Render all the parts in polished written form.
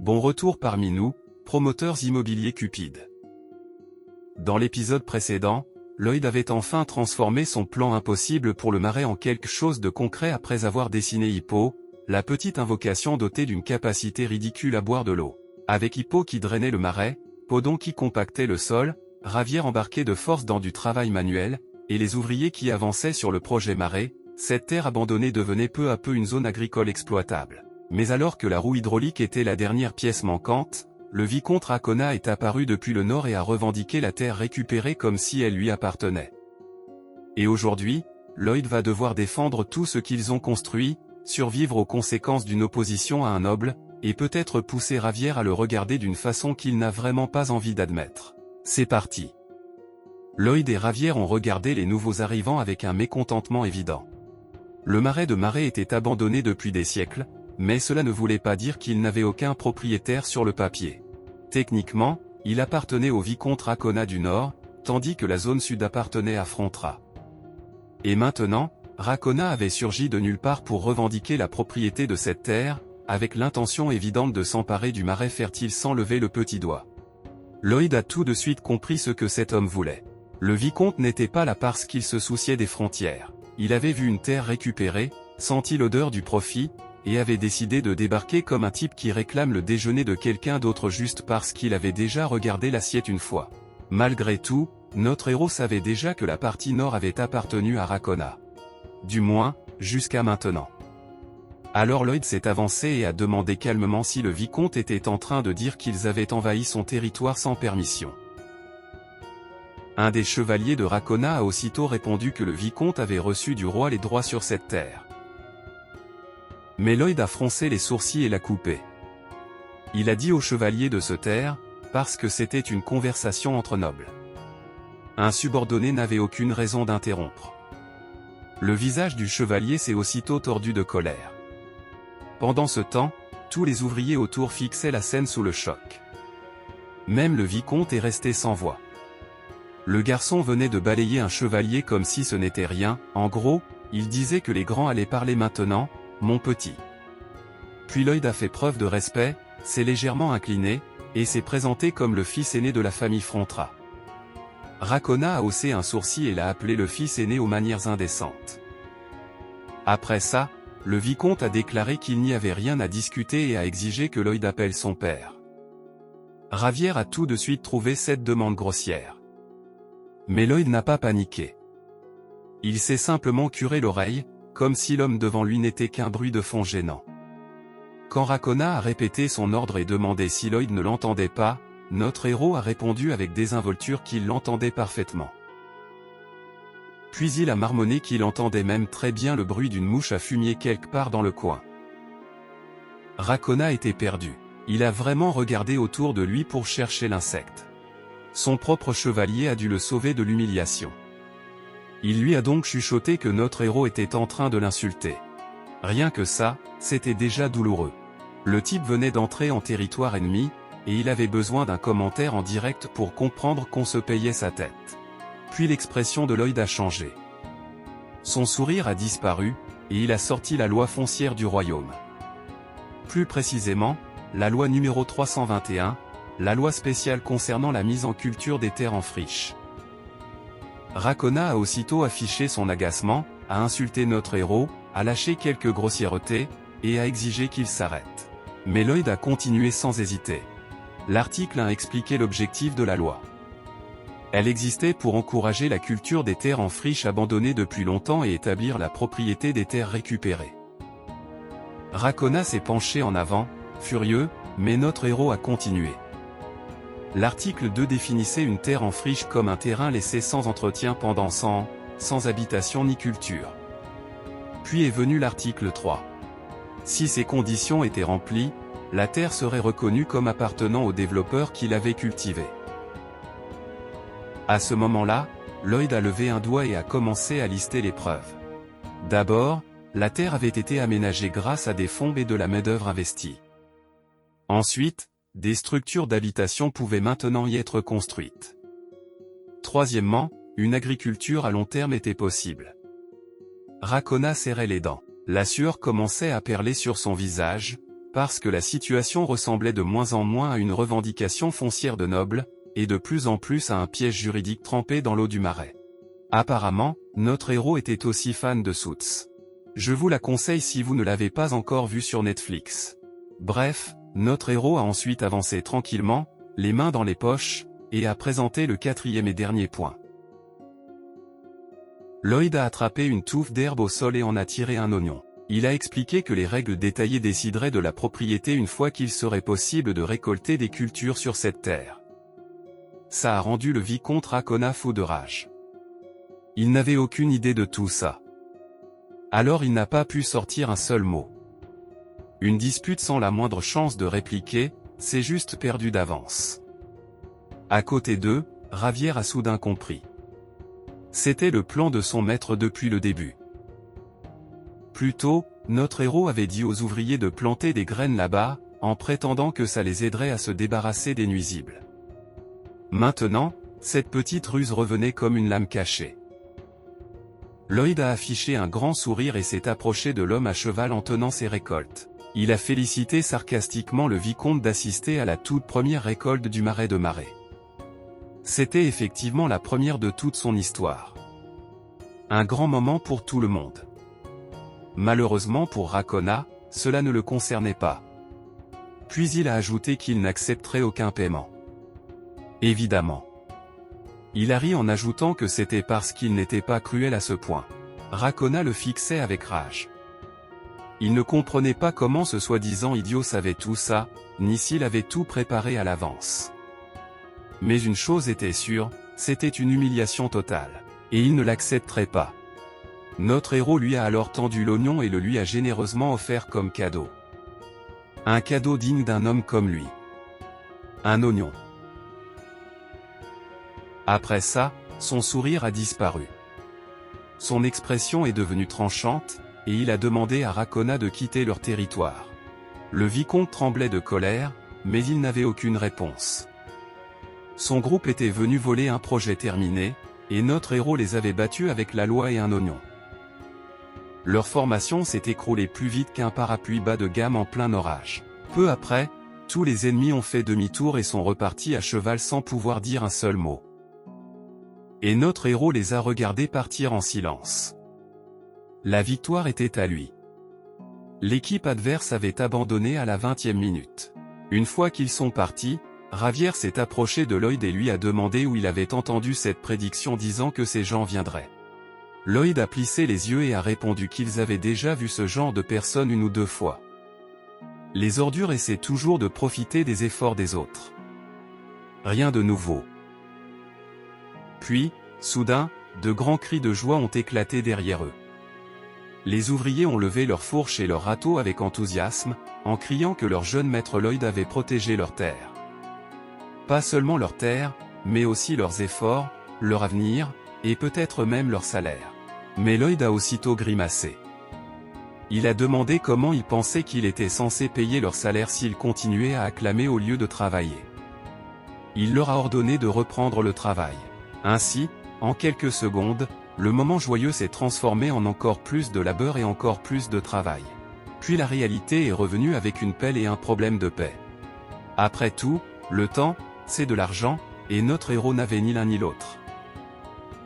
Bon retour parmi nous, promoteurs immobiliers cupides. Dans l'épisode précédent, Lloyd avait enfin transformé son plan impossible pour le Marais en quelque chose de concret après avoir dessiné Hippo, la petite invocation dotée d'une capacité ridicule à boire de l'eau. Avec Hippo qui drainait le Marais, Podon qui compactait le sol, Ravière embarquée de force dans du travail manuel, et les ouvriers qui avançaient sur le projet Marais, cette terre abandonnée devenait peu à peu une zone agricole exploitable. Mais alors que la roue hydraulique était la dernière pièce manquante, le vicomte Racona est apparu depuis le nord et a revendiqué la terre récupérée comme si elle lui appartenait. Et aujourd'hui, Lloyd va devoir défendre tout ce qu'ils ont construit, survivre aux conséquences d'une opposition à un noble, et peut-être pousser Ravière à le regarder d'une façon qu'il n'a vraiment pas envie d'admettre. C'est parti. Lloyd et Ravière ont regardé les nouveaux arrivants avec un mécontentement évident. Le marais de Marais était abandonné depuis des siècles, mais cela ne voulait pas dire qu'il n'avait aucun propriétaire sur le papier. Techniquement, il appartenait au vicomte Racona du Nord, tandis que la zone sud appartenait à Frontera. Et maintenant, Racona avait surgi de nulle part pour revendiquer la propriété de cette terre, avec l'intention évidente de s'emparer du marais fertile sans lever le petit doigt. Lloyd a tout de suite compris ce que cet homme voulait. Le vicomte n'était pas là parce qu'il se souciait des frontières. Il avait vu une terre récupérée, senti l'odeur du profit, et avait décidé de débarquer comme un type qui réclame le déjeuner de quelqu'un d'autre juste parce qu'il avait déjà regardé l'assiette une fois. Malgré tout, notre héros savait déjà que la partie nord avait appartenu à Racona. Du moins, jusqu'à maintenant. Alors Lloyd s'est avancé et a demandé calmement si le vicomte était en train de dire qu'ils avaient envahi son territoire sans permission. Un des chevaliers de Racona a aussitôt répondu que le vicomte avait reçu du roi les droits sur cette terre. Mais Lloyd a froncé les sourcils et l'a coupé. Il a dit au chevalier de se taire, parce que c'était une conversation entre nobles. Un subordonné n'avait aucune raison d'interrompre. Le visage du chevalier s'est aussitôt tordu de colère. Pendant ce temps, tous les ouvriers autour fixaient la scène sous le choc. Même le vicomte est resté sans voix. Le garçon venait de balayer un chevalier comme si ce n'était rien, en gros, il disait que les grands allaient parler maintenant, mon petit. Puis Lloyd a fait preuve de respect, s'est légèrement incliné, et s'est présenté comme le fils aîné de la famille Frontera. Racona a haussé un sourcil et l'a appelé le fils aîné aux manières indécentes. Après ça, le vicomte a déclaré qu'il n'y avait rien à discuter et a exigé que Lloyd appelle son père. Ravière a tout de suite trouvé cette demande grossière. Mais Lloyd n'a pas paniqué. Il s'est simplement curé l'oreille, comme si l'homme devant lui n'était qu'un bruit de fond gênant. Quand Racona a répété son ordre et demandé si Lloyd ne l'entendait pas, notre héros a répondu avec désinvolture qu'il l'entendait parfaitement. Puis il a marmonné qu'il entendait même très bien le bruit d'une mouche à fumier quelque part dans le coin. Racona était perdu. Il a vraiment regardé autour de lui pour chercher l'insecte. Son propre chevalier a dû le sauver de l'humiliation. Il lui a donc chuchoté que notre héros était en train de l'insulter. Rien que ça, c'était déjà douloureux. Le type venait d'entrer en territoire ennemi, et il avait besoin d'un commentaire en direct pour comprendre qu'on se payait sa tête. Puis l'expression de Lloyd a changé. Son sourire a disparu, et il a sorti la loi foncière du royaume. Plus précisément, la loi numéro 321, la loi spéciale concernant la mise en culture des terres en friche. Racona a aussitôt affiché son agacement, a insulté notre héros, a lâché quelques grossièretés, et a exigé qu'il s'arrête. Mais Lloyd a continué sans hésiter. L'article 1 expliquait l'objectif de la loi. Elle existait pour encourager la culture des terres en friche abandonnées depuis longtemps et établir la propriété des terres récupérées. Racona s'est penché en avant, furieux, mais notre héros a continué. L'article 2 définissait une terre en friche comme un terrain laissé sans entretien pendant 100 ans, sans habitation ni culture. Puis est venu l'article 3. Si ces conditions étaient remplies, la terre serait reconnue comme appartenant au développeur qui l'avait cultivée. À ce moment-là, Lloyd a levé un doigt et a commencé à lister les preuves. D'abord, la terre avait été aménagée grâce à des fonds et de la main-d'œuvre investie. Ensuite, des structures d'habitation pouvaient maintenant y être construites. Troisièmement, une agriculture à long terme était possible. Racona serrait les dents. La sueur commençait à perler sur son visage, parce que la situation ressemblait de moins en moins à une revendication foncière de nobles, et de plus en plus à un piège juridique trempé dans l'eau du marais. Apparemment, notre héros était aussi fan de Suits. Je vous la conseille si vous ne l'avez pas encore vue sur Netflix. Bref, notre héros a ensuite avancé tranquillement, les mains dans les poches, et a présenté le 4e et dernier point. Lloyd a attrapé une touffe d'herbe au sol et en a tiré un oignon. Il a expliqué que les règles détaillées décideraient de la propriété une fois qu'il serait possible de récolter des cultures sur cette terre. Ça a rendu le vicomte Racona fou de rage. Il n'avait aucune idée de tout ça. Alors il n'a pas pu sortir un seul mot. Une dispute sans la moindre chance de répliquer, c'est juste perdu d'avance. À côté d'eux, Ravière a soudain compris. C'était le plan de son maître depuis le début. Plus tôt, notre héros avait dit aux ouvriers de planter des graines là-bas, en prétendant que ça les aiderait à se débarrasser des nuisibles. Maintenant, cette petite ruse revenait comme une lame cachée. Lloyd a affiché un grand sourire et s'est approché de l'homme à cheval en tenant ses récoltes. Il a félicité sarcastiquement le vicomte d'assister à la toute première récolte du marais de Marais. C'était effectivement la première de toute son histoire. Un grand moment pour tout le monde. Malheureusement pour Racona, cela ne le concernait pas. Puis il a ajouté qu'il n'accepterait aucun paiement. Évidemment. Il a ri en ajoutant que c'était parce qu'il n'était pas cruel à ce point. Racona le fixait avec rage. Il ne comprenait pas comment ce soi-disant idiot savait tout ça, ni s'il avait tout préparé à l'avance. Mais une chose était sûre, c'était une humiliation totale. Et il ne l'accepterait pas. Notre héros lui a alors tendu l'oignon et le lui a généreusement offert comme cadeau. Un cadeau digne d'un homme comme lui. Un oignon. Après ça, son sourire a disparu. Son expression est devenue tranchante, et il a demandé à Racona de quitter leur territoire. Le vicomte tremblait de colère, mais il n'avait aucune réponse. Son groupe était venu voler un projet terminé, et notre héros les avait battus avec la loi et un oignon. Leur formation s'est écroulée plus vite qu'un parapluie bas de gamme en plein orage. Peu après, tous les ennemis ont fait demi-tour et sont repartis à cheval sans pouvoir dire un seul mot. Et notre héros les a regardés partir en silence. La victoire était à lui. L'équipe adverse avait abandonné à la 20e minute. Une fois qu'ils sont partis, Ravière s'est approché de Lloyd et lui a demandé où il avait entendu cette prédiction disant que ces gens viendraient. Lloyd a plissé les yeux et a répondu qu'ils avaient déjà vu ce genre de personnes une ou deux fois. Les ordures essaient toujours de profiter des efforts des autres. Rien de nouveau. Puis, soudain, de grands cris de joie ont éclaté derrière eux. Les ouvriers ont levé leurs fourches et leurs râteaux avec enthousiasme, en criant que leur jeune maître Lloyd avait protégé leur terre. Pas seulement leur terre, mais aussi leurs efforts, leur avenir, et peut-être même leur salaire. Mais Lloyd a aussitôt grimacé. Il a demandé comment il pensait qu'il était censé payer leur salaire s'ils continuaient à acclamer au lieu de travailler. Il leur a ordonné de reprendre le travail. Ainsi, en quelques secondes, le moment joyeux s'est transformé en encore plus de labeur et encore plus de travail. Puis la réalité est revenue avec une pelle et un problème de paix. Après tout, le temps, c'est de l'argent, et notre héros n'avait ni l'un ni l'autre.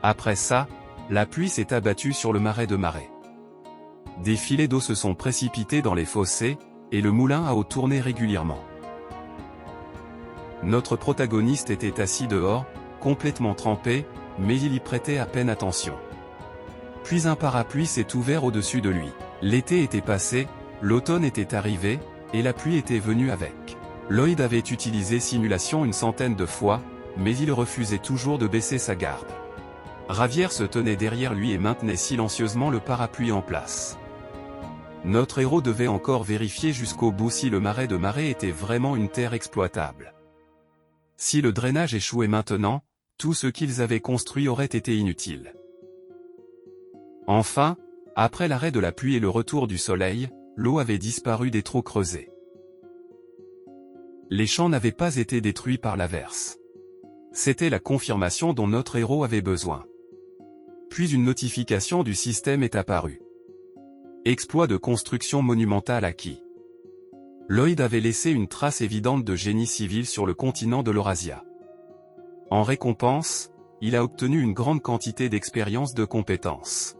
Après ça, la pluie s'est abattue sur le marais de Marais. Des filets d'eau se sont précipités dans les fossés, et le moulin à eau tournait régulièrement. Notre protagoniste était assis dehors, complètement trempé, mais il y prêtait à peine attention. Puis un parapluie s'est ouvert au-dessus de lui. L'été était passé, l'automne était arrivé, et la pluie était venue avec. Lloyd avait utilisé simulation une centaine de fois, mais il refusait toujours de baisser sa garde. Ravière se tenait derrière lui et maintenait silencieusement le parapluie en place. Notre héros devait encore vérifier jusqu'au bout si le marais de Marais était vraiment une terre exploitable. Si le drainage échouait maintenant, tout ce qu'ils avaient construit aurait été inutile. Enfin, après l'arrêt de la pluie et le retour du soleil, l'eau avait disparu des trous creusés. Les champs n'avaient pas été détruits par l'averse. C'était la confirmation dont notre héros avait besoin. Puis une notification du système est apparue. Exploit de construction monumentale acquis. Lloyd avait laissé une trace évidente de génie civil sur le continent de l'Eurasia. En récompense, il a obtenu une grande quantité d'expérience de compétences.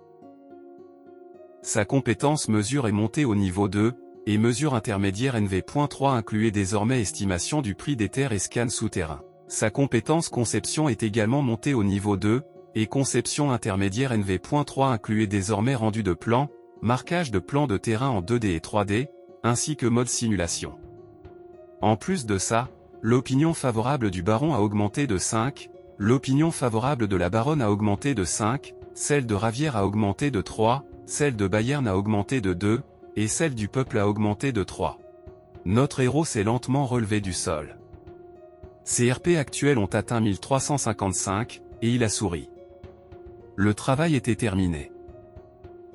Sa compétence mesure est montée au niveau 2, et mesure intermédiaire NV.3 incluait désormais estimation du prix des terres et scan souterrain. Sa compétence conception est également montée au niveau 2, et conception intermédiaire NV.3 incluait désormais rendu de plans, marquage de plans de terrain en 2D et 3D, ainsi que mode simulation. En plus de ça, l'opinion favorable du baron a augmenté de 5, l'opinion favorable de la baronne a augmenté de 5, celle de Ravière a augmenté de 3, celle de Bayern a augmenté de 2, et celle du peuple a augmenté de 3. Notre héros s'est lentement relevé du sol. Ses RP actuels ont atteint 1355, et il a souri. Le travail était terminé.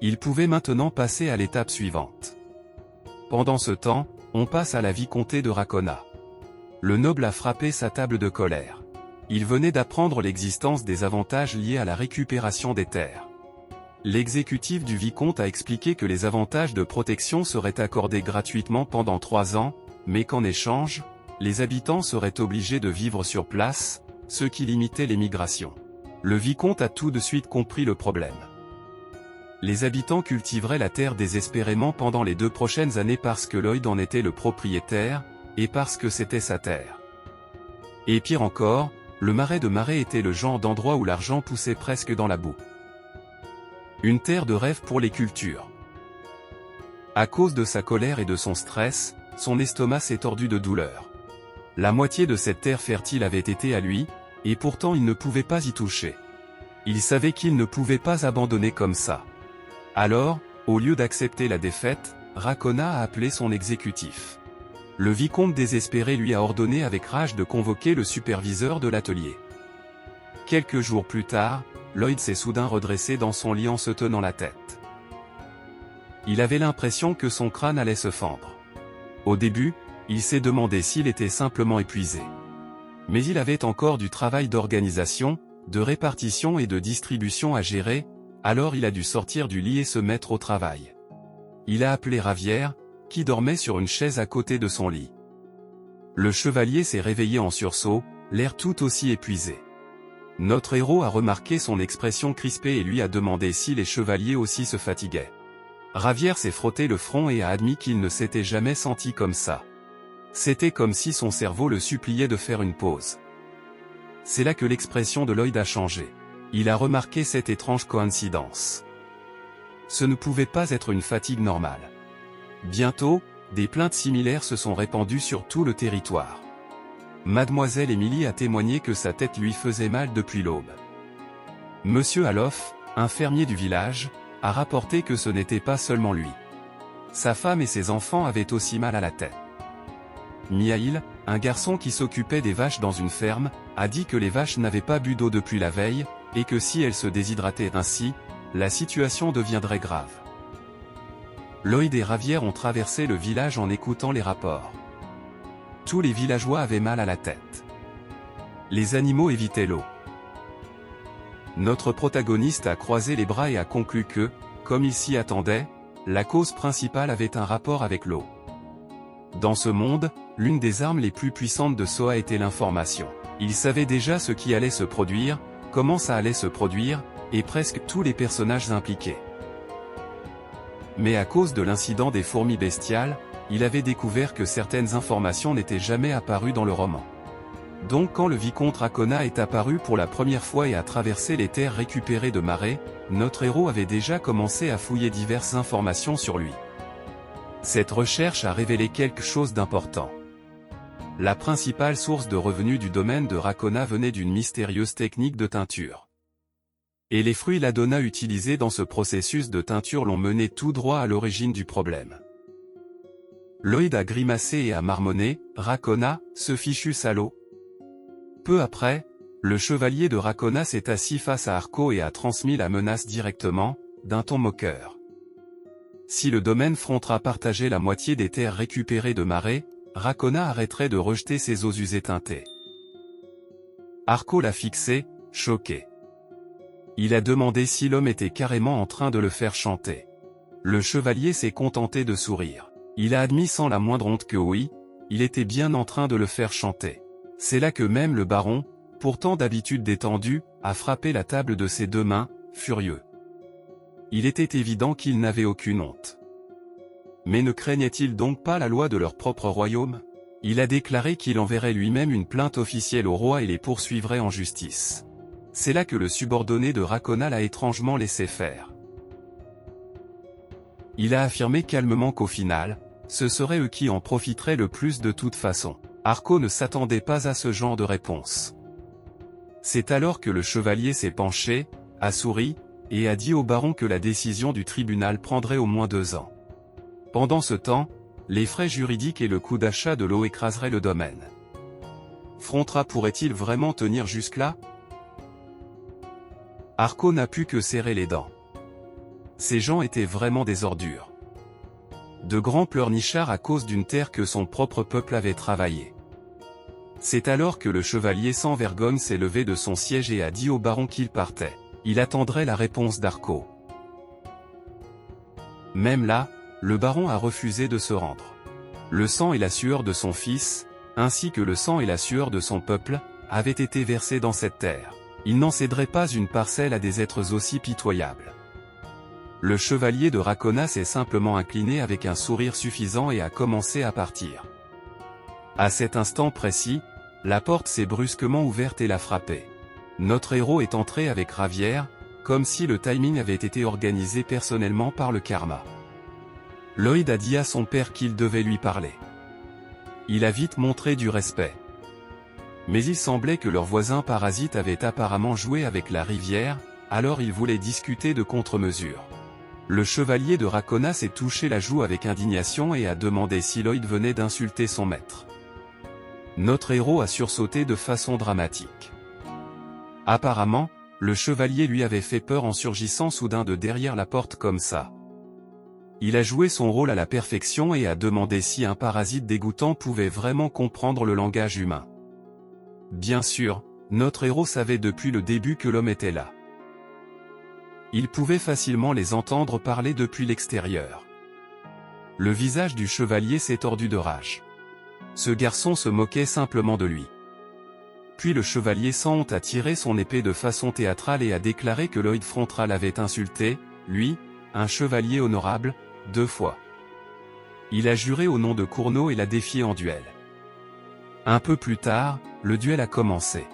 Il pouvait maintenant passer à l'étape suivante. Pendant ce temps, on passe à la vicomté de Racona. Le noble a frappé sa table de colère. Il venait d'apprendre l'existence des avantages liés à la récupération des terres. L'exécutif du vicomte a expliqué que les avantages de protection seraient accordés gratuitement pendant 3 ans, mais qu'en échange, les habitants seraient obligés de vivre sur place, ce qui limitait l'émigration. Le vicomte a tout de suite compris le problème. Les habitants cultiveraient la terre désespérément pendant les 2 prochaines années parce que Lloyd en était le propriétaire, et parce que c'était sa terre. Et pire encore, le marais de Marais était le genre d'endroit où l'argent poussait presque dans la boue. Une terre de rêve pour les cultures. À cause de sa colère et de son stress, son estomac s'est tordu de douleur. La moitié de cette terre fertile avait été à lui, et pourtant il ne pouvait pas y toucher. Il savait qu'il ne pouvait pas abandonner comme ça. Alors, au lieu d'accepter la défaite, Racona a appelé son exécutif. Le vicomte désespéré lui a ordonné avec rage de convoquer le superviseur de l'atelier. Quelques jours plus tard, Lloyd s'est soudain redressé dans son lit en se tenant la tête. Il avait l'impression que son crâne allait se fendre. Au début, il s'est demandé s'il était simplement épuisé. Mais il avait encore du travail d'organisation, de répartition et de distribution à gérer, alors il a dû sortir du lit et se mettre au travail. Il a appelé Ravière, qui dormait sur une chaise à côté de son lit. Le chevalier s'est réveillé en sursaut, l'air tout aussi épuisé. Notre héros a remarqué son expression crispée et lui a demandé si les chevaliers aussi se fatiguaient. Ravière s'est frotté le front et a admis qu'il ne s'était jamais senti comme ça. C'était comme si son cerveau le suppliait de faire une pause. C'est là que l'expression de Lloyd a changé. Il a remarqué cette étrange coïncidence. Ce ne pouvait pas être une fatigue normale. Bientôt, des plaintes similaires se sont répandues sur tout le territoire. Mademoiselle Émilie a témoigné que sa tête lui faisait mal depuis l'aube. Monsieur Alof, un fermier du village, a rapporté que ce n'était pas seulement lui. Sa femme et ses enfants avaient aussi mal à la tête. Miaïl, un garçon qui s'occupait des vaches dans une ferme, a dit que les vaches n'avaient pas bu d'eau depuis la veille, et que si elles se déshydrataient ainsi, la situation deviendrait grave. Lloyd et Ravière ont traversé le village en écoutant les rapports. Tous les villageois avaient mal à la tête. Les animaux évitaient l'eau. Notre protagoniste a croisé les bras et a conclu que, comme il s'y attendait, la cause principale avait un rapport avec l'eau. Dans ce monde, l'une des armes les plus puissantes de Soa était l'information. Il savait déjà ce qui allait se produire, comment ça allait se produire, et presque tous les personnages impliqués. Mais à cause de l'incident des fourmis bestiales, il avait découvert que certaines informations n'étaient jamais apparues dans le roman. Donc quand le vicomte Racona est apparu pour la première fois et a traversé les terres récupérées de Marais, notre héros avait déjà commencé à fouiller diverses informations sur lui. Cette recherche a révélé quelque chose d'important. La principale source de revenus du domaine de Racona venait d'une mystérieuse technique de teinture. Et les fruits ladonna utilisés dans ce processus de teinture l'ont mené tout droit à l'origine du problème. Lloyd a grimacé et a marmonné, « Racona, ce fichu salaud !» Peu après, le chevalier de Racona s'est assis face à Arco et a transmis la menace directement, d'un ton moqueur. Si le domaine Frontra partageait la moitié des terres récupérées de Marais, Racona arrêterait de rejeter ses eaux usées teintées. Arco l'a fixé, choqué. Il a demandé si l'homme était carrément en train de le faire chanter. Le chevalier s'est contenté de sourire. Il a admis sans la moindre honte que oui, il était bien en train de le faire chanter. C'est là que même le baron, pourtant d'habitude détendu, a frappé la table de ses 2 mains, furieux. Il était évident qu'il n'avait aucune honte. Mais ne craignait-il donc pas la loi de leur propre royaume? Il a déclaré qu'il enverrait lui-même une plainte officielle au roi et les poursuivrait en justice. C'est là que le subordonné de Racona l'a étrangement laissé faire. Il a affirmé calmement qu'au final, ce serait eux qui en profiteraient le plus de toute façon. Arko ne s'attendait pas à ce genre de réponse. C'est alors que le chevalier s'est penché, a souri, et a dit au baron que la décision du tribunal prendrait au moins 2 ans. Pendant ce temps, les frais juridiques et le coût d'achat de l'eau écraseraient le domaine. Frontra pourrait-il vraiment tenir jusque-là? Arko n'a pu que serrer les dents. Ces gens étaient vraiment des ordures. De grands pleurnichards à cause d'une terre que son propre peuple avait travaillée. C'est alors que le chevalier sans vergogne s'est levé de son siège et a dit au baron qu'il partait. Il attendrait la réponse d'Arko. Même là, le baron a refusé de se rendre. Le sang et la sueur de son fils, ainsi que le sang et la sueur de son peuple, avaient été versés dans cette terre. Il n'en céderait pas une parcelle à des êtres aussi pitoyables. Le chevalier de Racona s'est simplement incliné avec un sourire suffisant et a commencé à partir. À cet instant précis, la porte s'est brusquement ouverte et l'a frappé. Notre héros est entré avec Ravière, comme si le timing avait été organisé personnellement par le karma. Lloyd a dit à son père qu'il devait lui parler. Il a vite montré du respect. Mais il semblait que leur voisin parasite avait apparemment joué avec la rivière, alors il voulait discuter de contre-mesures. Le chevalier de Racona s'est touché la joue avec indignation et a demandé si Lloyd venait d'insulter son maître. Notre héros a sursauté de façon dramatique. Apparemment, le chevalier lui avait fait peur en surgissant soudain de derrière la porte comme ça. Il a joué son rôle à la perfection et a demandé si un parasite dégoûtant pouvait vraiment comprendre le langage humain. Bien sûr, notre héros savait depuis le début que l'homme était là. Il pouvait facilement les entendre parler depuis l'extérieur. Le visage du chevalier s'est tordu de rage. Ce garçon se moquait simplement de lui. Puis le chevalier sans honte a tiré son épée de façon théâtrale et a déclaré que Lloyd Frontra l'avait insulté, lui, un chevalier honorable, 2 fois. Il a juré au nom de Cournot et l'a défié en duel. Un peu plus tard, le duel a commencé.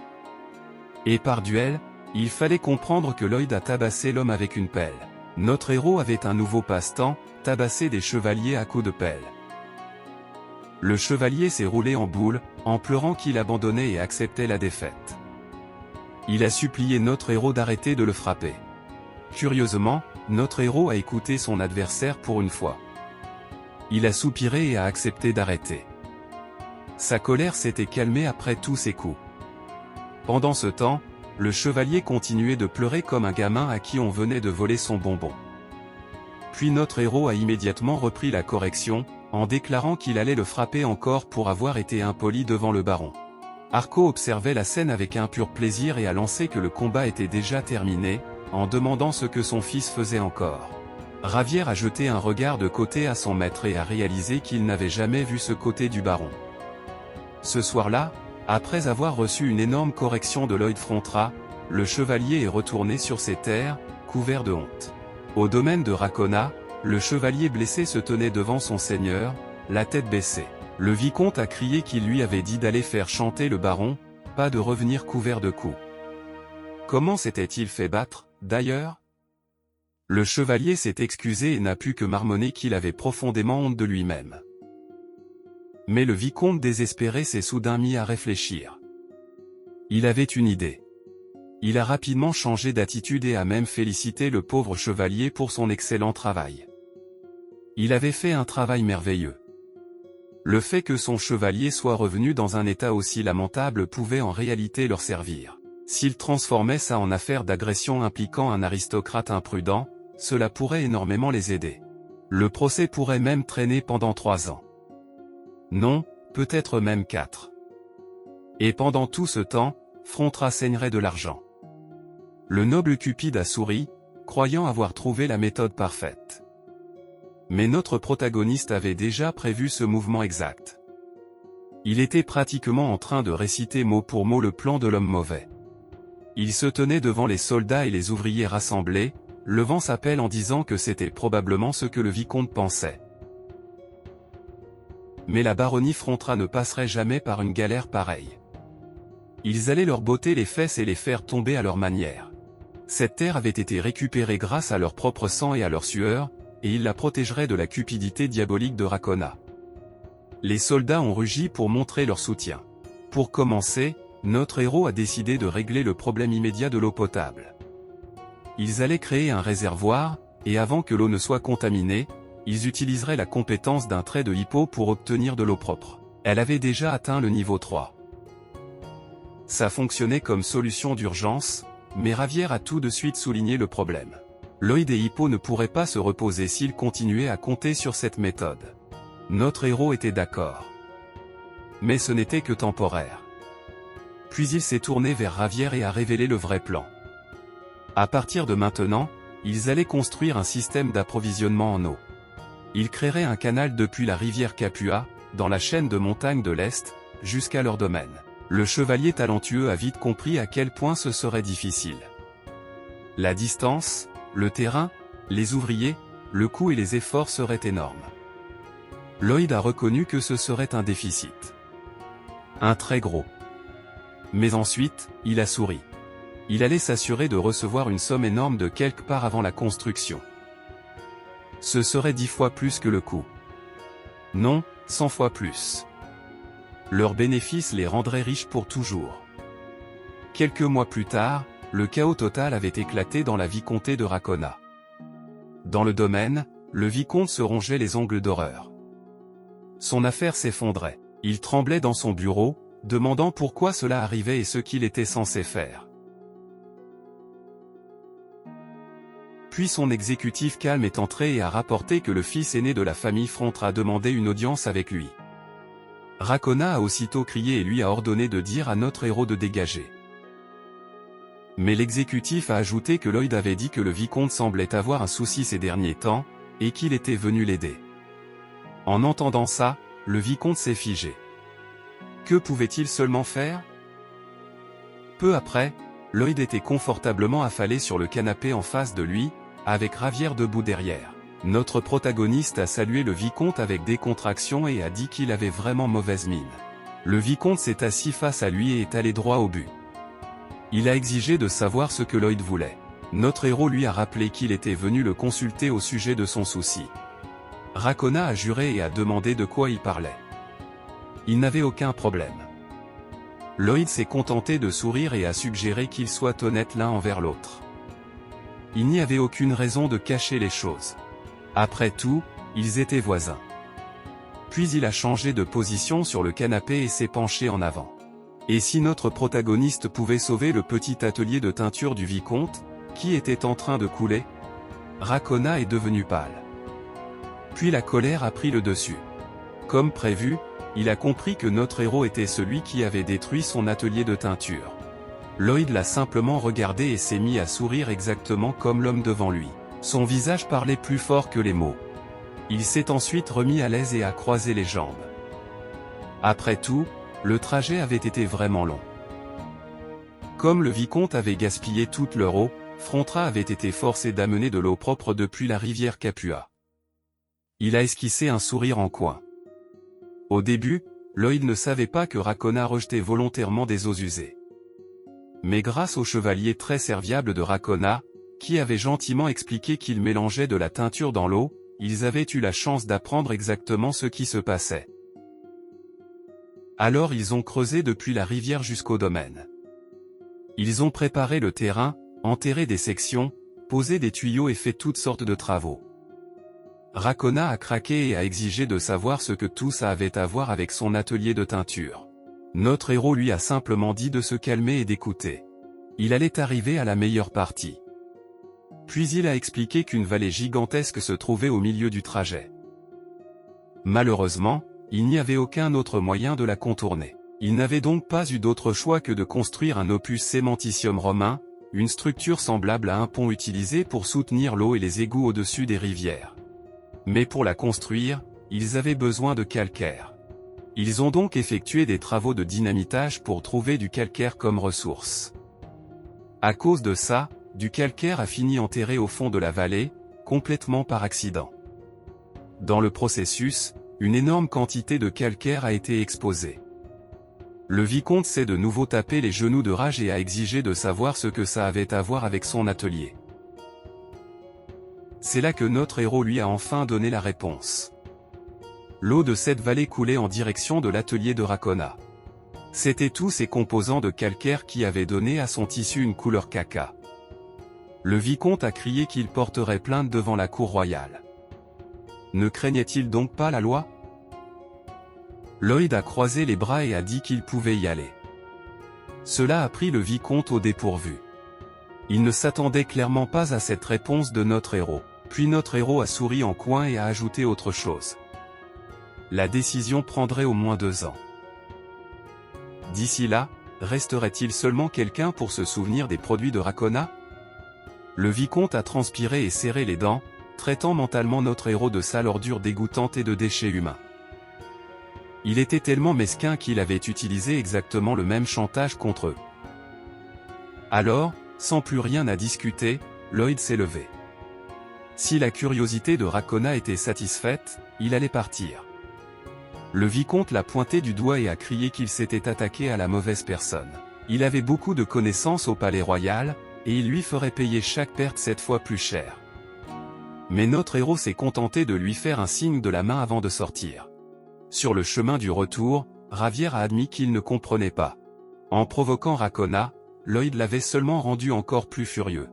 Et par duel, il fallait comprendre que Lloyd a tabassé l'homme avec une pelle. Notre héros avait un nouveau passe-temps, tabasser des chevaliers à coups de pelle. Le chevalier s'est roulé en boule, en pleurant qu'il abandonnait et acceptait la défaite. Il a supplié notre héros d'arrêter de le frapper. Curieusement, notre héros a écouté son adversaire pour une fois. Il a soupiré et a accepté d'arrêter. Sa colère s'était calmée après tous ces coups. Pendant ce temps, le chevalier continuait de pleurer comme un gamin à qui on venait de voler son bonbon. Puis notre héros a immédiatement repris la correction, en déclarant qu'il allait le frapper encore pour avoir été impoli devant le baron. Arko observait la scène avec un pur plaisir et a lancé que le combat était déjà terminé, en demandant ce que son fils faisait encore. Ravière a jeté un regard de côté à son maître et a réalisé qu'il n'avait jamais vu ce côté du baron. Ce soir-là, après avoir reçu une énorme correction de Lloyd Frontra, le chevalier est retourné sur ses terres, couvert de honte. Au domaine de Racona, le chevalier blessé se tenait devant son seigneur, la tête baissée. Le vicomte a crié qu'il lui avait dit d'aller faire chanter le baron, pas de revenir couvert de coups. Comment s'était-il fait battre, d'ailleurs? Le chevalier s'est excusé et n'a pu que marmonner qu'il avait profondément honte de lui-même. Mais le vicomte désespéré s'est soudain mis à réfléchir. Il avait une idée. Il a rapidement changé d'attitude et a même félicité le pauvre chevalier pour son excellent travail. Il avait fait un travail merveilleux. Le fait que son chevalier soit revenu dans un état aussi lamentable pouvait en réalité leur servir. S'il transformait ça en affaire d'agression impliquant un aristocrate imprudent, cela pourrait énormément les aider. Le procès pourrait même traîner pendant 3 ans. Non, peut-être même 4. Et pendant tout ce temps, Frontra saignerait de l'argent. Le noble Cupide a souri, croyant avoir trouvé la méthode parfaite. Mais notre protagoniste avait déjà prévu ce mouvement exact. Il était pratiquement en train de réciter mot pour mot le plan de l'homme mauvais. Il se tenait devant les soldats et les ouvriers rassemblés, levant sa pelle en disant que c'était probablement ce que le vicomte pensait. Mais la baronnie Frontra ne passerait jamais par une galère pareille. Ils allaient leur botter les fesses et les faire tomber à leur manière. Cette terre avait été récupérée grâce à leur propre sang et à leur sueur, et ils la protégeraient de la cupidité diabolique de Racona. Les soldats ont rugi pour montrer leur soutien. Pour commencer, notre héros a décidé de régler le problème immédiat de l'eau potable. Ils allaient créer un réservoir, et avant que l'eau ne soit contaminée, ils utiliseraient la compétence d'un trait de hippo pour obtenir de l'eau propre. Elle avait déjà atteint le niveau 3. Ça fonctionnait comme solution d'urgence, mais Ravière a tout de suite souligné le problème. Lloyd et Hippo ne pourraient pas se reposer s'ils continuaient à compter sur cette méthode. Notre héros était d'accord. Mais ce n'était que temporaire. Puis il s'est tourné vers Ravière et a révélé le vrai plan. À partir de maintenant, ils allaient construire un système d'approvisionnement en eau. Ils créeraient un canal depuis la rivière Capua, dans la chaîne de montagnes de l'Est, jusqu'à leur domaine. Le chevalier talentueux a vite compris à quel point ce serait difficile. La distance, le terrain, les ouvriers, le coût et les efforts seraient énormes. Lloyd a reconnu que ce serait un déficit. Un très gros. Mais ensuite, il a souri. Il allait s'assurer de recevoir une somme énorme de quelque part avant la construction. Ce serait 10 fois plus que le coût. Non, 100 fois plus. Leurs bénéfices les rendraient riches pour toujours. Quelques mois plus tard, le chaos total avait éclaté dans la vicomté de Racona. Dans le domaine, le vicomte se rongeait les ongles d'horreur. Son affaire s'effondrait. Il tremblait dans son bureau, demandant pourquoi cela arrivait et ce qu'il était censé faire. Puis son exécutif calme est entré et a rapporté que le fils aîné de la famille Frontra a demandé une audience avec lui. Racona a aussitôt crié et lui a ordonné de dire à notre héros de dégager. Mais l'exécutif a ajouté que Lloyd avait dit que le vicomte semblait avoir un souci ces derniers temps, et qu'il était venu l'aider. En entendant ça, le vicomte s'est figé. Que pouvait-il seulement faire? Peu après, Lloyd était confortablement affalé sur le canapé en face de lui, avec Ravière debout derrière. Notre protagoniste a salué le vicomte avec décontraction et a dit qu'il avait vraiment mauvaise mine. Le vicomte s'est assis face à lui et est allé droit au but. Il a exigé de savoir ce que Lloyd voulait. Notre héros lui a rappelé qu'il était venu le consulter au sujet de son souci. Racona a juré et a demandé de quoi il parlait. Il n'avait aucun problème. Lloyd s'est contenté de sourire et a suggéré qu'ils soient honnêtes l'un envers l'autre. Il n'y avait aucune raison de cacher les choses. Après tout, ils étaient voisins. Puis il a changé de position sur le canapé et s'est penché en avant. Et si notre protagoniste pouvait sauver le petit atelier de teinture du vicomte, qui était en train de couler? Racona est devenu pâle. Puis la colère a pris le dessus. Comme prévu, il a compris que notre héros était celui qui avait détruit son atelier de teinture. Lloyd l'a simplement regardé et s'est mis à sourire exactement comme l'homme devant lui. Son visage parlait plus fort que les mots. Il s'est ensuite remis à l'aise et a croisé les jambes. Après tout, le trajet avait été vraiment long. Comme le vicomte avait gaspillé toute leur eau, Frontra avait été forcé d'amener de l'eau propre depuis la rivière Capua. Il a esquissé un sourire en coin. Au début, Lloyd ne savait pas que Racona rejetait volontairement des eaux usées. Mais grâce au chevalier très serviable de Racona, qui avait gentiment expliqué qu'il mélangeait de la teinture dans l'eau, ils avaient eu la chance d'apprendre exactement ce qui se passait. Alors ils ont creusé depuis la rivière jusqu'au domaine. Ils ont préparé le terrain, enterré des sections, posé des tuyaux et fait toutes sortes de travaux. Racona a craqué et a exigé de savoir ce que tout ça avait à voir avec son atelier de teinture. Notre héros lui a simplement dit de se calmer et d'écouter. Il allait arriver à la meilleure partie. Puis il a expliqué qu'une vallée gigantesque se trouvait au milieu du trajet. Malheureusement, il n'y avait aucun autre moyen de la contourner. Il n'avait donc pas eu d'autre choix que de construire un opus cémentitium romain, une structure semblable à un pont utilisé pour soutenir l'eau et les égouts au-dessus des rivières. Mais pour la construire, ils avaient besoin de calcaire. Ils ont donc effectué des travaux de dynamitage pour trouver du calcaire comme ressource. À cause de ça, du calcaire a fini enterré au fond de la vallée, complètement par accident. Dans le processus, une énorme quantité de calcaire a été exposée. Le vicomte s'est de nouveau tapé les genoux de rage et a exigé de savoir ce que ça avait à voir avec son atelier. C'est là que notre héros lui a enfin donné la réponse. L'eau de cette vallée coulait en direction de l'atelier de Racona. C'étaient tous ces composants de calcaire qui avaient donné à son tissu une couleur caca. Le vicomte a crié qu'il porterait plainte devant la cour royale. Ne craignait-il donc pas la loi? Lloyd a croisé les bras et a dit qu'il pouvait y aller. Cela a pris le vicomte au dépourvu. Il ne s'attendait clairement pas à cette réponse de notre héros. Puis notre héros a souri en coin et a ajouté autre chose. La décision prendrait au moins 2 ans. D'ici là, resterait-il seulement quelqu'un pour se souvenir des produits de Racona? Le vicomte a transpiré et serré les dents, traitant mentalement notre héros de sale ordure dégoûtante et de déchets humains. Il était tellement mesquin qu'il avait utilisé exactement le même chantage contre eux. Alors, sans plus rien à discuter, Lloyd s'est levé. Si la curiosité de Racona était satisfaite, il allait partir. Le vicomte l'a pointé du doigt et a crié qu'il s'était attaqué à la mauvaise personne. Il avait beaucoup de connaissances au palais royal, et il lui ferait payer chaque perte 7 fois plus cher. Mais notre héros s'est contenté de lui faire un signe de la main avant de sortir. Sur le chemin du retour, Ravière a admis qu'il ne comprenait pas. En provoquant Racona, Lloyd l'avait seulement rendu encore plus furieux.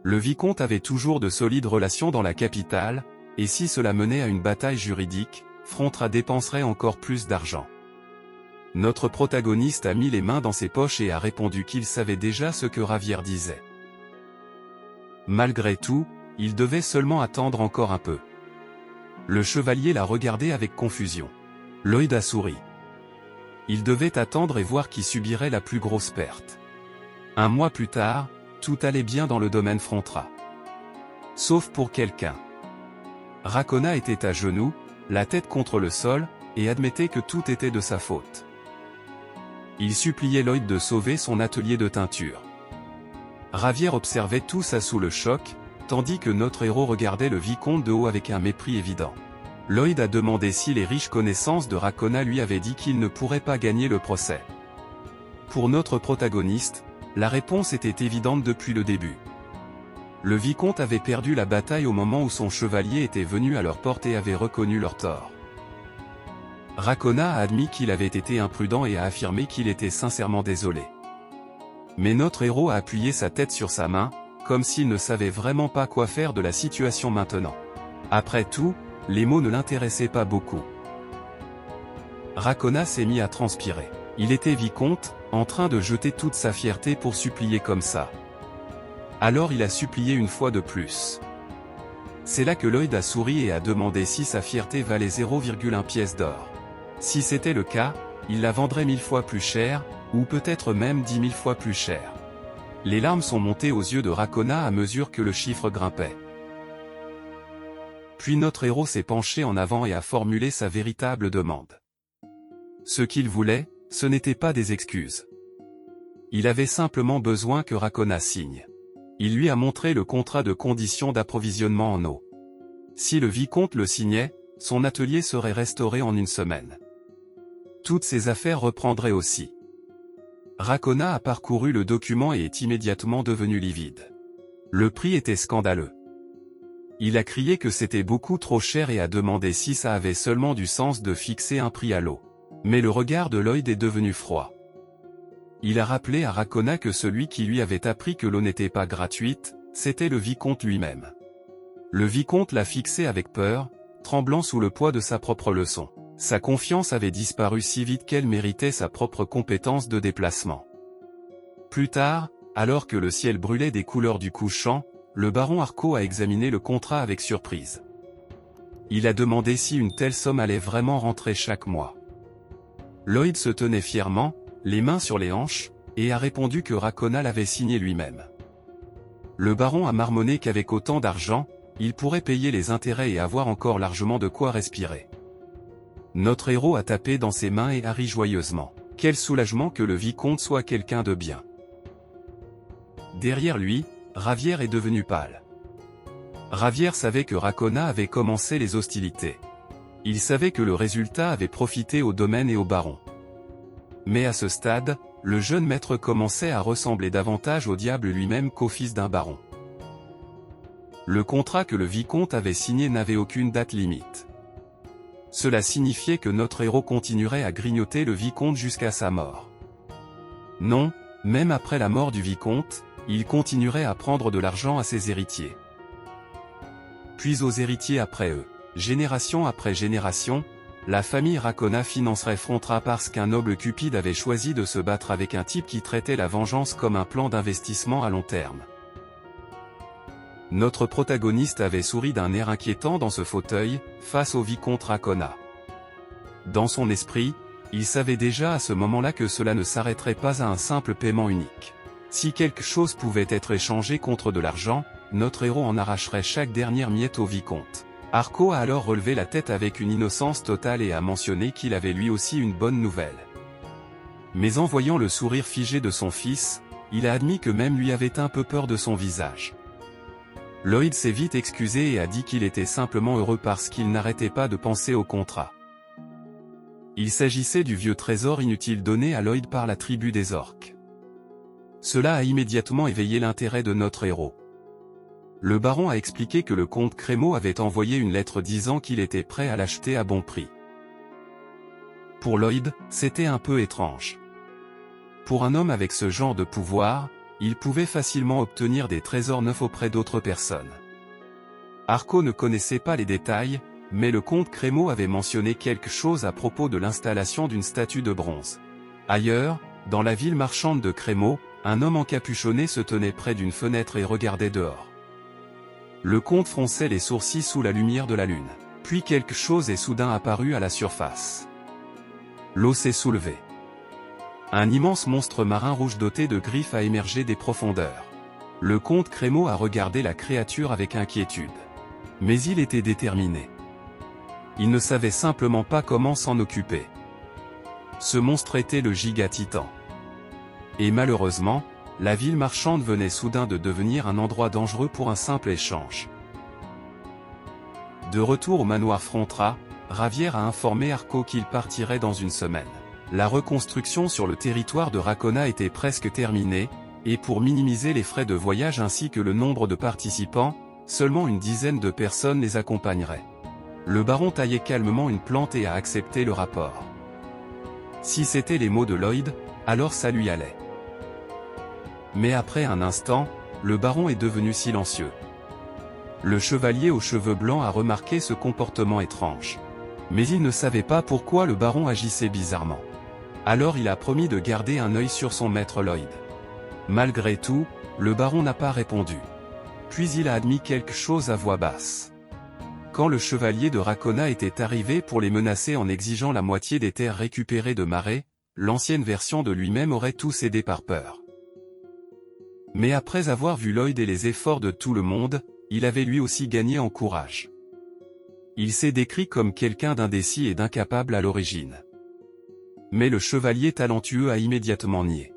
Le vicomte avait toujours de solides relations dans la capitale, et si cela menait à une bataille juridique, Frontra dépenserait encore plus d'argent. Notre protagoniste a mis les mains dans ses poches et a répondu qu'il savait déjà ce que Ravière disait. Malgré tout, il devait seulement attendre encore un peu. Le chevalier l'a regardé avec confusion. Lloyd a souri. Il devait attendre et voir qui subirait la plus grosse perte. 1 mois plus tard, tout allait bien dans le domaine Frontra. Sauf pour quelqu'un. Racona était à genoux, la tête contre le sol, et admettait que tout était de sa faute. Il suppliait Lloyd de sauver son atelier de teinture. Ravière observait tout ça sous le choc, tandis que notre héros regardait le vicomte de haut avec un mépris évident. Lloyd a demandé si les riches connaissances de Racona lui avaient dit qu'il ne pourrait pas gagner le procès. Pour notre protagoniste, la réponse était évidente depuis le début. Le vicomte avait perdu la bataille au moment où son chevalier était venu à leur porte et avait reconnu leur tort. Racona a admis qu'il avait été imprudent et a affirmé qu'il était sincèrement désolé. Mais notre héros a appuyé sa tête sur sa main, comme s'il ne savait vraiment pas quoi faire de la situation maintenant. Après tout, les mots ne l'intéressaient pas beaucoup. Racona s'est mis à transpirer. Il était vicomte, en train de jeter toute sa fierté pour supplier comme ça. Alors il a supplié une fois de plus. C'est là que Lloyd a souri et a demandé si sa fierté valait 0,1 pièce d'or. Si c'était le cas, il la vendrait 1000 fois plus cher, ou peut-être même 10 000 fois plus cher. Les larmes sont montées aux yeux de Racona à mesure que le chiffre grimpait. Puis notre héros s'est penché en avant et a formulé sa véritable demande. Ce qu'il voulait, ce n'était pas des excuses. Il avait simplement besoin que Racona signe. Il lui a montré le contrat de conditions d'approvisionnement en eau. Si le vicomte le signait, son atelier serait restauré en 1 semaine. Toutes ses affaires reprendraient aussi. Racona a parcouru le document et est immédiatement devenu livide. Le prix était scandaleux. Il a crié que c'était beaucoup trop cher et a demandé si ça avait seulement du sens de fixer un prix à l'eau. Mais le regard de Lloyd est devenu froid. Il a rappelé à Racona que celui qui lui avait appris que l'eau n'était pas gratuite, c'était le vicomte lui-même. Le vicomte l'a fixé avec peur, tremblant sous le poids de sa propre leçon. Sa confiance avait disparu si vite qu'elle méritait sa propre compétence de déplacement. Plus tard, alors que le ciel brûlait des couleurs du couchant, le baron Arco a examiné le contrat avec surprise. Il a demandé si une telle somme allait vraiment rentrer chaque mois. Lloyd se tenait fièrement, les mains sur les hanches, et a répondu que Racona l'avait signé lui-même. Le baron a marmonné qu'avec autant d'argent, il pourrait payer les intérêts et avoir encore largement de quoi respirer. Notre héros a tapé dans ses mains et a ri joyeusement. Quel soulagement que le vicomte soit quelqu'un de bien. Derrière lui, Ravière est devenu pâle. Ravière savait que Racona avait commencé les hostilités. Il savait que le résultat avait profité au domaine et au baron. Mais à ce stade, le jeune maître commençait à ressembler davantage au diable lui-même qu'au fils d'un baron. Le contrat que le vicomte avait signé n'avait aucune date limite. Cela signifiait que notre héros continuerait à grignoter le vicomte jusqu'à sa mort. Non, même après la mort du vicomte, il continuerait à prendre de l'argent à ses héritiers. Puis aux héritiers après eux. Génération après génération, la famille Racona financerait Frontra parce qu'un noble cupide avait choisi de se battre avec un type qui traitait la vengeance comme un plan d'investissement à long terme. Notre protagoniste avait souri d'un air inquiétant dans ce fauteuil, face au vicomte Racona. Dans son esprit, il savait déjà à ce moment-là que cela ne s'arrêterait pas à un simple paiement unique. Si quelque chose pouvait être échangé contre de l'argent, notre héros en arracherait chaque dernière miette au vicomte. Arco a alors relevé la tête avec une innocence totale et a mentionné qu'il avait lui aussi une bonne nouvelle. Mais en voyant le sourire figé de son fils, il a admis que même lui avait un peu peur de son visage. Lloyd s'est vite excusé et a dit qu'il était simplement heureux parce qu'il n'arrêtait pas de penser au contrat. Il s'agissait du vieux trésor inutile donné à Lloyd par la tribu des orques. Cela a immédiatement éveillé l'intérêt de notre héros. Le baron a expliqué que le comte Crémeau avait envoyé une lettre disant qu'il était prêt à l'acheter à bon prix. Pour Lloyd, c'était un peu étrange. Pour un homme avec ce genre de pouvoir, il pouvait facilement obtenir des trésors neufs auprès d'autres personnes. Arco ne connaissait pas les détails, mais le comte Crémeau avait mentionné quelque chose à propos de l'installation d'une statue de bronze. Ailleurs, dans la ville marchande de Crémeau, un homme encapuchonné se tenait près d'une fenêtre et regardait dehors. Le comte fronçait les sourcils sous la lumière de la lune. Puis quelque chose est soudain apparu à la surface. L'eau s'est soulevée. Un immense monstre marin rouge doté de griffes a émergé des profondeurs. Le comte Crémeau a regardé la créature avec inquiétude. Mais il était déterminé. Il ne savait simplement pas comment s'en occuper. Ce monstre était le Giga-Titan. Et malheureusement, la ville marchande venait soudain de devenir un endroit dangereux pour un simple échange. De retour au manoir Frontra, Ravière a informé Arco qu'il partirait dans une semaine. La reconstruction sur le territoire de Racona était presque terminée, et pour minimiser les frais de voyage ainsi que le nombre de participants, seulement une dizaine de personnes les accompagneraient. Le baron taillait calmement une plante et a accepté le rapport. Si c'était les mots de Lloyd, alors ça lui allait. Mais après un instant, le baron est devenu silencieux. Le chevalier aux cheveux blancs a remarqué ce comportement étrange. Mais il ne savait pas pourquoi le baron agissait bizarrement. Alors il a promis de garder un œil sur son maître Lloyd. Malgré tout, le baron n'a pas répondu. Puis il a admis quelque chose à voix basse. Quand le chevalier de Racona était arrivé pour les menacer en exigeant la moitié des terres récupérées de Marais, l'ancienne version de lui-même aurait tout cédé par peur. Mais après avoir vu Lloyd et les efforts de tout le monde, il avait lui aussi gagné en courage. Il s'est décrit comme quelqu'un d'indécis et d'incapable à l'origine. Mais le chevalier talentueux a immédiatement nié.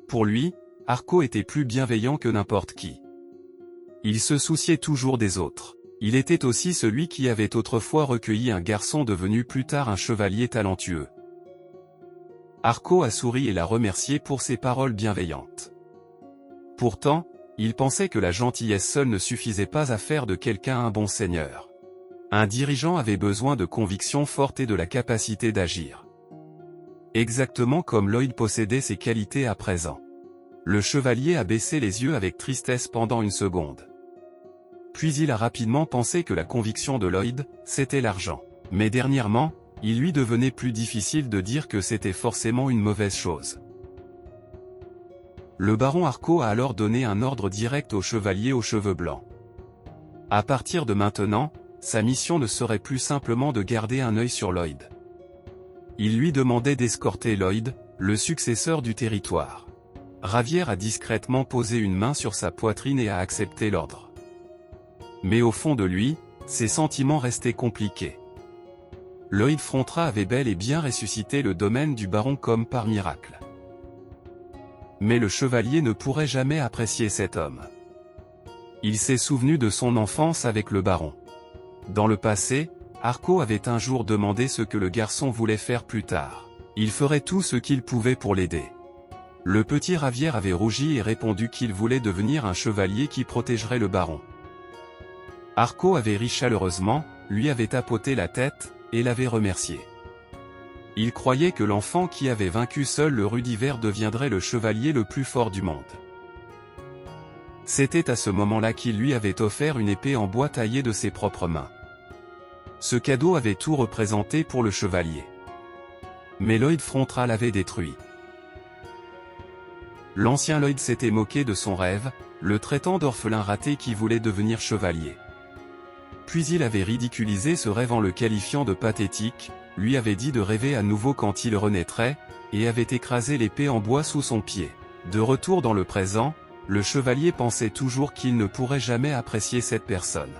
Pour lui, Arco était plus bienveillant que n'importe qui. Il se souciait toujours des autres. Il était aussi celui qui avait autrefois recueilli un garçon devenu plus tard un chevalier talentueux. Arco a souri et l'a remercié pour ses paroles bienveillantes. Pourtant, il pensait que la gentillesse seule ne suffisait pas à faire de quelqu'un un bon seigneur. Un dirigeant avait besoin de convictions fortes et de la capacité d'agir. Exactement comme Lloyd possédait ces qualités à présent. Le chevalier a baissé les yeux avec tristesse pendant une seconde. Puis il a rapidement pensé que la conviction de Lloyd, c'était l'argent. Mais dernièrement, il lui devenait plus difficile de dire que c'était forcément une mauvaise chose. Le baron Arco a alors donné un ordre direct au chevalier aux cheveux blancs. À partir de maintenant, sa mission ne serait plus simplement de garder un œil sur Lloyd. Il lui demandait d'escorter Lloyd, le successeur du territoire. Ravière a discrètement posé une main sur sa poitrine et a accepté l'ordre. Mais au fond de lui, ses sentiments restaient compliqués. Lloyd Frontra avait bel et bien ressuscité le domaine du baron comme par miracle. Mais le chevalier ne pourrait jamais apprécier cet homme. Il s'est souvenu de son enfance avec le baron. Dans le passé, Arco avait un jour demandé ce que le garçon voulait faire plus tard. Il ferait tout ce qu'il pouvait pour l'aider. Le petit Ravière avait rougi et répondu qu'il voulait devenir un chevalier qui protégerait le baron. Arco avait ri chaleureusement, lui avait tapoté la tête, et l'avait remercié. Il croyait que l'enfant qui avait vaincu seul le Rudiver deviendrait le chevalier le plus fort du monde. C'était à ce moment-là qu'il lui avait offert une épée en bois taillée de ses propres mains. Ce cadeau avait tout représenté pour le chevalier. Mais Lloyd Frontra l'avait détruit. L'ancien Lloyd s'était moqué de son rêve, le traitant d'orphelin raté qui voulait devenir chevalier. Puis il avait ridiculisé ce rêve en le qualifiant de pathétique, lui avait dit de rêver à nouveau quand il renaîtrait, et avait écrasé l'épée en bois sous son pied. De retour dans le présent, le chevalier pensait toujours qu'il ne pourrait jamais apprécier cette personne.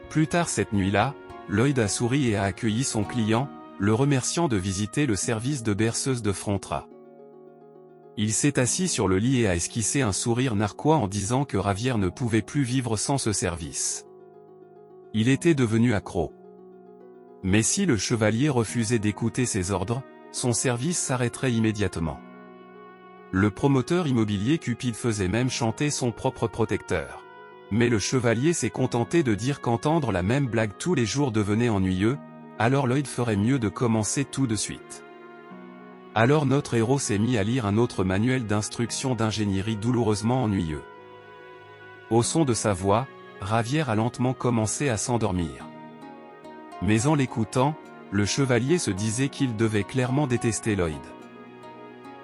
Plus tard cette nuit-là, Lloyd a souri et a accueilli son client, le remerciant de visiter le service de berceuse de Frontra. Il s'est assis sur le lit et a esquissé un sourire narquois en disant que Ravière ne pouvait plus vivre sans ce service. Il était devenu accro. Mais si le chevalier refusait d'écouter ses ordres, son service s'arrêterait immédiatement. Le promoteur immobilier Cupide faisait même chanter son propre protecteur. Mais le chevalier s'est contenté de dire qu'entendre la même blague tous les jours devenait ennuyeux, alors Lloyd ferait mieux de commencer tout de suite. Alors notre héros s'est mis à lire un autre manuel d'instruction d'ingénierie douloureusement ennuyeux. Au son de sa voix, Ravière a lentement commencé à s'endormir. Mais en l'écoutant, le chevalier se disait qu'il devait clairement détester Lloyd.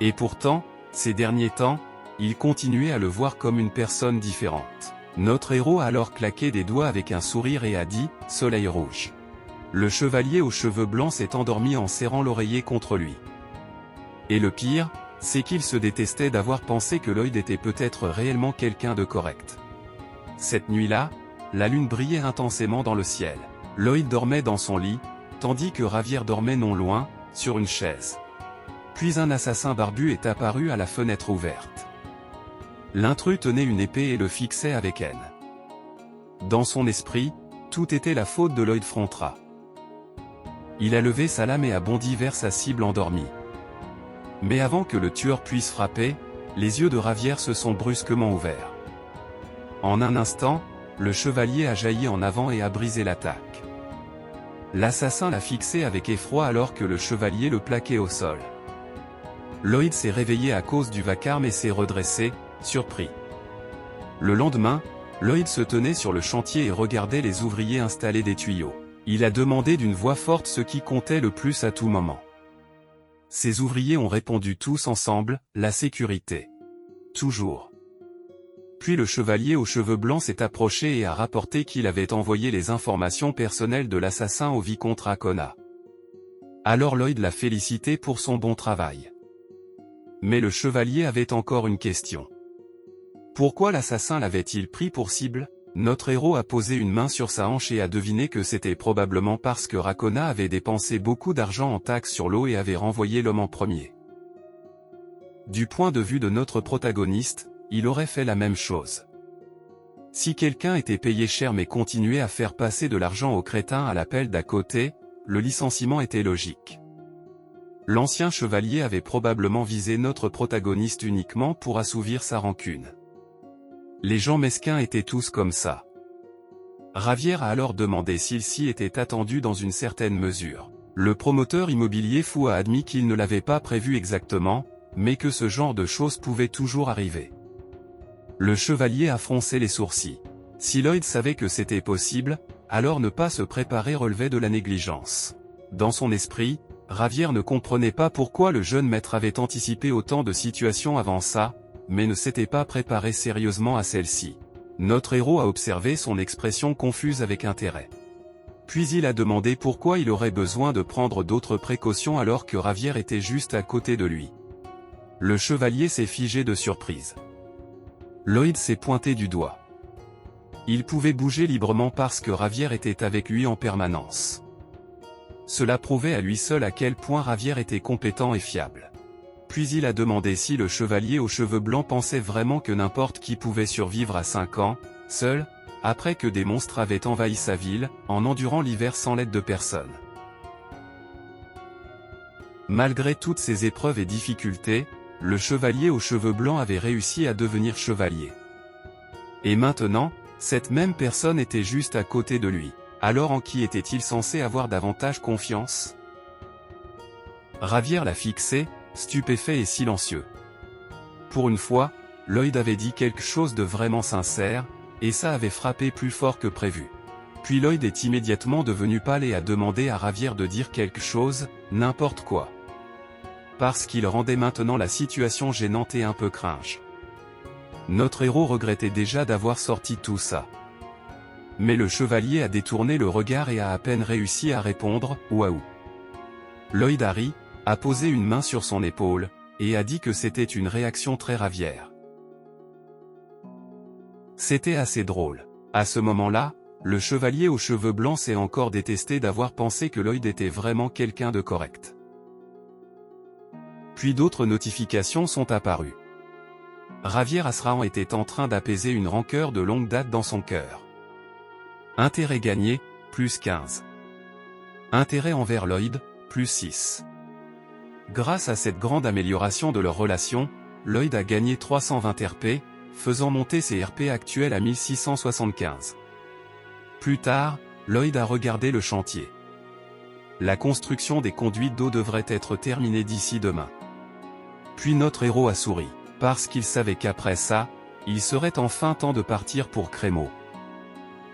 Et pourtant, ces derniers temps, il continuait à le voir comme une personne différente. Notre héros a alors claqué des doigts avec un sourire et a dit « Soleil rouge ». Le chevalier aux cheveux blancs s'est endormi en serrant l'oreiller contre lui. Et le pire, c'est qu'il se détestait d'avoir pensé que Lloyd était peut-être réellement quelqu'un de correct. Cette nuit-là, la lune brillait intensément dans le ciel. Lloyd dormait dans son lit, tandis que Ravière dormait non loin, sur une chaise. Puis un assassin barbu est apparu à la fenêtre ouverte. L'intrus tenait une épée et le fixait avec haine. Dans son esprit, tout était la faute de Lloyd Frontra. Il a levé sa lame et a bondi vers sa cible endormie. Mais avant que le tueur puisse frapper, les yeux de Ravière se sont brusquement ouverts. En un instant, le chevalier a jailli en avant et a brisé l'attaque. L'assassin l'a fixé avec effroi alors que le chevalier le plaquait au sol. Lloyd s'est réveillé à cause du vacarme et s'est redressé, surpris. Le lendemain, Lloyd se tenait sur le chantier et regardait les ouvriers installer des tuyaux. Il a demandé d'une voix forte ce qui comptait le plus à tout moment. Ces ouvriers ont répondu tous ensemble, la sécurité. Toujours. Puis le chevalier aux cheveux blancs s'est approché et a rapporté qu'il avait envoyé les informations personnelles de l'assassin au vicomte Racona. Alors Lloyd l'a félicité pour son bon travail. Mais le chevalier avait encore une question. Pourquoi l'assassin l'avait-il pris pour cible? Notre héros a posé une main sur sa hanche et a deviné que c'était probablement parce que Racona avait dépensé beaucoup d'argent en taxes sur l'eau et avait renvoyé l'homme en premier. Du point de vue de notre protagoniste, il aurait fait la même chose. Si quelqu'un était payé cher mais continuait à faire passer de l'argent au crétin à l'appel d'à côté, le licenciement était logique. L'ancien chevalier avait probablement visé notre protagoniste uniquement pour assouvir sa rancune. Les gens mesquins étaient tous comme ça. Ravière a alors demandé s'il s'y était attendu dans une certaine mesure. Le promoteur immobilier fou a admis qu'il ne l'avait pas prévu exactement, mais que ce genre de choses pouvait toujours arriver. Le chevalier a froncé les sourcils. Si Lloyd savait que c'était possible, alors ne pas se préparer relevait de la négligence. Dans son esprit, Ravière ne comprenait pas pourquoi le jeune maître avait anticipé autant de situations avant ça, mais ne s'était pas préparé sérieusement à celle-ci. Notre héros a observé son expression confuse avec intérêt. Puis il a demandé pourquoi il aurait besoin de prendre d'autres précautions alors que Ravière était juste à côté de lui. Le chevalier s'est figé de surprise. Lloyd s'est pointé du doigt. Il pouvait bouger librement parce que Ravière était avec lui en permanence. Cela prouvait à lui seul à quel point Ravière était compétent et fiable. Puis il a demandé si le chevalier aux cheveux blancs pensait vraiment que n'importe qui pouvait survivre à 5 ans, seul, après que des monstres avaient envahi sa ville, en endurant l'hiver sans l'aide de personne. Malgré toutes ces épreuves et difficultés, le chevalier aux cheveux blancs avait réussi à devenir chevalier. Et maintenant, cette même personne était juste à côté de lui. Alors en qui était-il censé avoir davantage confiance? Ravière l'a fixé, stupéfait et silencieux. Pour une fois, Lloyd avait dit quelque chose de vraiment sincère, et ça avait frappé plus fort que prévu. Puis Lloyd est immédiatement devenu pâle et a demandé à Ravière de dire quelque chose, n'importe quoi. Parce qu'il rendait maintenant la situation gênante et un peu cringe. Notre héros regrettait déjà d'avoir sorti tout ça. Mais le chevalier a détourné le regard et a à peine réussi à répondre « Waouh ». Lloyd a ri, a posé une main sur son épaule, et a dit que c'était une réaction très Ravière. C'était assez drôle. À ce moment-là, le chevalier aux cheveux blancs s'est encore détesté d'avoir pensé que Lloyd était vraiment quelqu'un de correct. Puis d'autres notifications sont apparues. Ravière Asrahan était en train d'apaiser une rancœur de longue date dans son cœur. Intérêt gagné, plus 15. Intérêt envers Lloyd, plus 6. Grâce à cette grande amélioration de leur relation, Lloyd a gagné 320 RP, faisant monter ses RP actuels à 1675. Plus tard, Lloyd a regardé le chantier. La construction des conduites d'eau devrait être terminée d'ici demain. Puis notre héros a souri, parce qu'il savait qu'après ça, il serait enfin temps de partir pour Crémaux.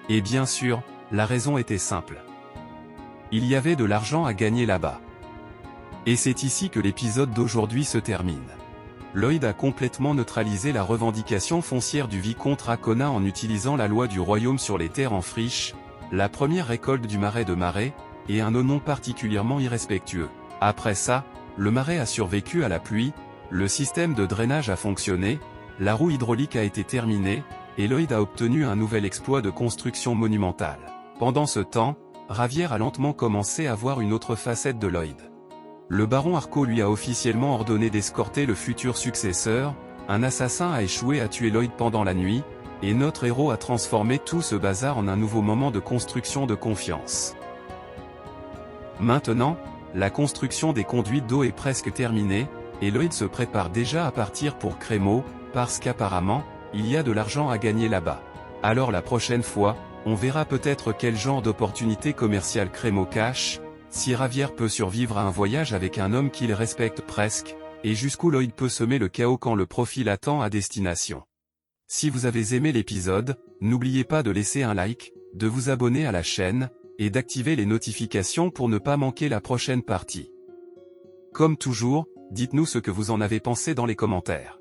Et bien sûr, la raison était simple. Il y avait de l'argent à gagner là-bas. Et c'est ici que l'épisode d'aujourd'hui se termine. Lloyd a complètement neutralisé la revendication foncière du vicomte Racona en utilisant la loi du royaume sur les terres en friche, la première récolte du marais de Marais, et un nom particulièrement irrespectueux. Après ça, le marais a survécu à la pluie, le système de drainage a fonctionné, la roue hydraulique a été terminée, et Lloyd a obtenu un nouvel exploit de construction monumentale. Pendant ce temps, Ravière a lentement commencé à voir une autre facette de Lloyd. Le baron Harco lui a officiellement ordonné d'escorter le futur successeur, un assassin a échoué à tuer Lloyd pendant la nuit, et notre héros a transformé tout ce bazar en un nouveau moment de construction de confiance. Maintenant, la construction des conduites d'eau est presque terminée, et Lloyd se prépare déjà à partir pour Crémaux, parce qu'apparemment, il y a de l'argent à gagner là-bas. Alors la prochaine fois, on verra peut-être quel genre d'opportunité commerciale Crémaux cache, si Ravière peut survivre à un voyage avec un homme qu'il respecte presque, et jusqu'où Lloyd peut semer le chaos quand le profil attend à destination. Si vous avez aimé l'épisode, n'oubliez pas de laisser un like, de vous abonner à la chaîne, et d'activer les notifications pour ne pas manquer la prochaine partie. Comme toujours, dites-nous ce que vous en avez pensé dans les commentaires.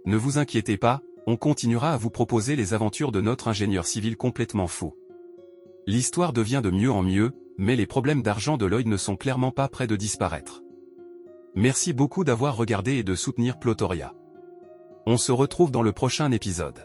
Ne vous inquiétez pas, on continuera à vous proposer les aventures de notre ingénieur civil complètement fou. L'histoire devient de mieux en mieux, mais les problèmes d'argent de Lloyd ne sont clairement pas près de disparaître. Merci beaucoup d'avoir regardé et de soutenir Plotoria. On se retrouve dans le prochain épisode.